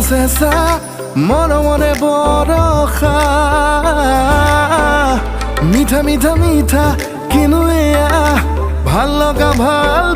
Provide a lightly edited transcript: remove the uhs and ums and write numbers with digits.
চেঁচা মৰমৰে বৰষা মিঠা মিঠা মিঠা কিনো এয়া ভাল লগা ভাল